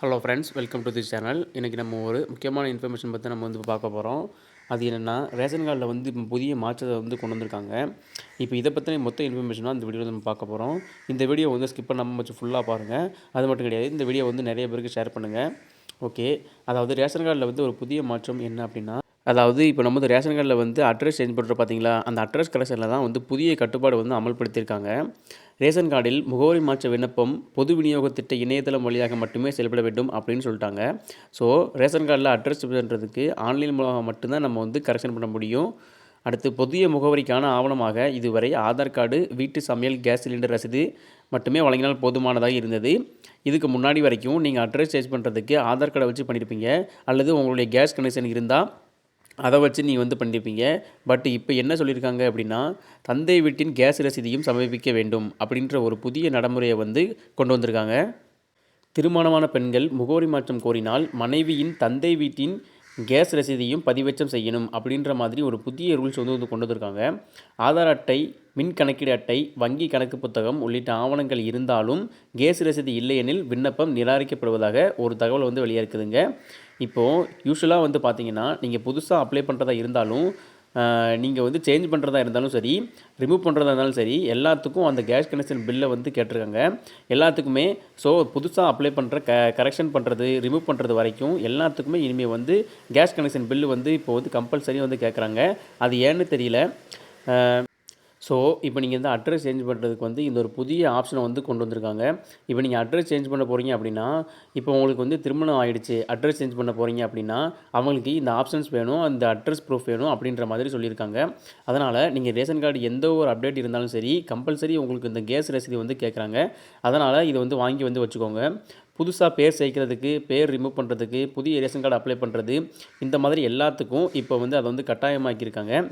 Hello friends, welcome to this channel. இன்றைக்கி நம்ம ஒரு முக்கியமான இன்ஃபர்மேஷன் பற்றி நம்ம வந்து பார்க்க போகிறோம். அது என்னென்னா, ரேஷன் கார்டில் வந்து இப்போ புதிய மாற்றத்தை வந்து கொண்டு வந்திருக்காங்க. இப்போ இதை பற்றின மொத்த இன்ஃபர்மேஷனாக இந்த வீடியோவில் நம்ம பார்க்க போகிறோம். இந்த வீடியோ வந்து ஸ்கிப் பண்ணாமல் வச்சு ஃபுல்லாக பாருங்கள். அது மட்டும் கிடையாது, இந்த வீடியோ வந்து நிறைய பேருக்கு ஷேர் பண்ணுங்கள். ஓகே, அதாவது ரேஷன் கார்டில் வந்து ஒரு புதிய மாற்றம் என்ன அப்படின்னா, அதாவது இப்போ நம்ம வந்து ரேஷன் கார்டில் வந்து அட்ரஸ் சேஞ்ச் பண்ணுறோம் பார்த்தீங்களா, அந்த அட்ரஸ் கரெக்ஷனில் தான் வந்து புதிய கட்டுப்பாடு வந்து அமல்படுத்தியிருக்காங்க. ரேஷன் கார்டில் முகவரி மாற்ற விண்ணப்பம் பொது விநியோக திட்ட இணையதளம் வழியாக மட்டுமே செயல்பட வேண்டும் அப்படின்னு சொல்லிட்டாங்க. ஸோ ரேஷன் கார்டில் அட்ரஸ் பண்ணுறதுக்கு ஆன்லைன் மூலமாக மட்டும்தான் நம்ம வந்து கரெக்ஷன் பண்ண முடியும். அடுத்து புதிய முகவரிக்கான ஆவணமாக இதுவரை ஆதார் கார்டு, வீட்டு சமையல் கேஸ் சிலிண்டர் ரசீது மட்டுமே வழங்கினால் போதுமானதாக இருந்தது. இதுக்கு முன்னாடி வரைக்கும் நீங்கள் அட்ரஸ் சேஞ்ச் பண்ணுறதுக்கு ஆதார் கார்டை வச்சு பண்ணியிருப்பீங்க, அல்லது உங்களுடைய கேஸ் கனெக்ஷன் இருந்தால் அதை வச்சு நீங்கள் வந்து பண்ணியிருப்பீங்க. பட் இப்போ என்ன சொல்லியிருக்காங்க அப்படின்னா, தந்தை வீட்டின் கேஸ் ரசீதையும் சமர்ப்பிக்க வேண்டும் அப்படின்ற ஒரு புதிய நடைமுறையை வந்து கொண்டு வந்திருக்காங்க. திருமணமான பெண்கள் முகவரி மாற்றம் கோரினால் மனைவியின் தந்தை வீட்டின் கேஸ் ரசீதையும் பதிவேற்றம் செய்யணும் அப்படின்ற மாதிரி ஒரு புதிய ரூல்ஸ் வந்து கொண்டு வந்திருக்காங்க. ஆதார் அட்டை, மின் கணக்கீடு அட்டை, வங்கி கணக்கு புத்தகம் உள்ளிட்ட ஆவணங்கள் இருந்தாலும் கேஸ் ரசீது இல்லையெனில் விண்ணப்பம் நிராகரிக்கப்படுவதாக ஒரு தகவல் வந்து வெளியே இருக்குதுங்க. இப்போது யூஸ்வலாக வந்து பார்த்தீங்கன்னா, நீங்கள் புதுசாக அப்ளை பண்ணுறதா இருந்தாலும், நீங்கள் வந்து சேஞ்ச் பண்ணுறதா இருந்தாலும் சரி, ரிமூவ் பண்ணுறதா இருந்தாலும் சரி, எல்லாத்துக்கும் அந்த கேஸ் கனெக்ஷன் பில்லை வந்து கேட்டிருக்காங்க. எல்லாத்துக்குமே. ஸோ புதுசாக அப்ளை பண்ணுற கரெக்ஷன் பண்ணுறது, ரிமூவ் பண்ணுறது வரைக்கும் எல்லாத்துக்குமே இனிமேல் வந்து கேஸ் கனெக்ஷன் பில்லு வந்து இப்போ வந்து கம்பல்சரி வந்து கேட்குறாங்க. அது ஏன்னு தெரியல. ஸோ இப்போ நீங்கள் இந்த அட்ரஸ் சேஞ்ச் பண்ணுறதுக்கு வந்து இந்த ஒரு புதிய ஆப்ஷனை வந்து கொண்டு வந்திருக்காங்க. இப்போ நீங்கள் அட்ரஸ் சேஞ்ச் பண்ண போகிறீங்க அப்படின்னா, இப்போ உங்களுக்கு வந்து திருமணம் ஆகிடுச்சு, அட்ரஸ் சேஞ்ச் பண்ண போகிறீங்க அப்படின்னா, அவங்களுக்கு இந்த ஆப்ஷன்ஸ் வேணும், அந்த அட்ரஸ் ப்ரூஃப் வேணும் அப்படின்ற மாதிரி சொல்லியிருக்காங்க. அதனால் நீங்கள் ரேஷன் கார்டு எந்த ஒரு அப்டேட் இருந்தாலும் சரி, கம்பல்சரி உங்களுக்கு இந்த கேஸ் ரசீது வந்து கேட்குறாங்க. அதனால் இதை வந்து வாங்கி வந்து வச்சுக்கோங்க. புதுசாக பேர் சேர்க்கிறதுக்கு, பேர் ரிமூவ் பண்ணுறதுக்கு, புதிய ரேஷன் கார்டு அப்ளை பண்ணுறது, இந்த மாதிரி எல்லாத்துக்கும் இப்போ வந்து அதை வந்து கட்டாயமாக்கியிருக்காங்க.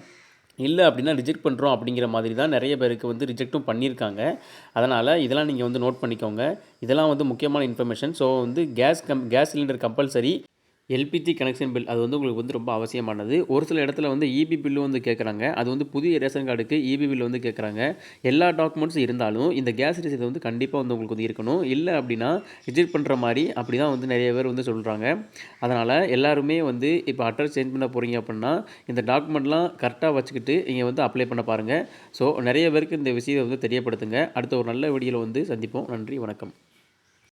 இல்லை அப்படின்னா ரிஜெக்ட் பண்ணுறோம் அப்படிங்கிற மாதிரி தான் நிறைய பேருக்கு வந்து ரிஜெக்ட்டும் பண்ணியிருக்காங்க. அதனால் இதெல்லாம் நீங்கள் வந்து நோட் பண்ணிக்கோங்க. இதெல்லாம் வந்து முக்கியமான இன்ஃபர்மேஷன். ஸோ வந்து gas cylinder compulsory. LPG connection bill அது வந்து உங்களுக்கு வந்து ரொம்ப அவசியமானது. ஒரு சில இடத்துல வந்து இபி பில்லும் வந்து கேட்குறாங்க. அது வந்து புதிய ரேஷன் கார்டுக்கு இபி பில் வந்து கேட்குறாங்க. எல்லா டாக்குமெண்ட்ஸும் இருந்தாலும் இந்த கேஸ் ரசீது வந்து கண்டிப்பாக வந்து உங்களுக்கு வந்து இருக்கணும். இல்லை அப்படின்னா ரிஜெக்ட் பண்ணுற மாதிரி அப்படி தான் வந்து நிறைய பேர் வந்து சொல்கிறாங்க. அதனால் எல்லாருமே வந்து இப்போ அட்ரஸ் சேஞ்ச் பண்ண போகிறீங்க அப்படின்னா இந்த டாக்குமெண்ட்லாம் கரெக்டாக வச்சுக்கிட்டு நீங்கள் வந்து அப்ளை பண்ண பாருங்கள். ஸோ நிறைய பேருக்கு இந்த விஷயத்தை வந்து தெரியப்படுத்துங்க. அடுத்த ஒரு நல்ல வீடியோவில் வந்து சந்திப்போம். நன்றி, வணக்கம்.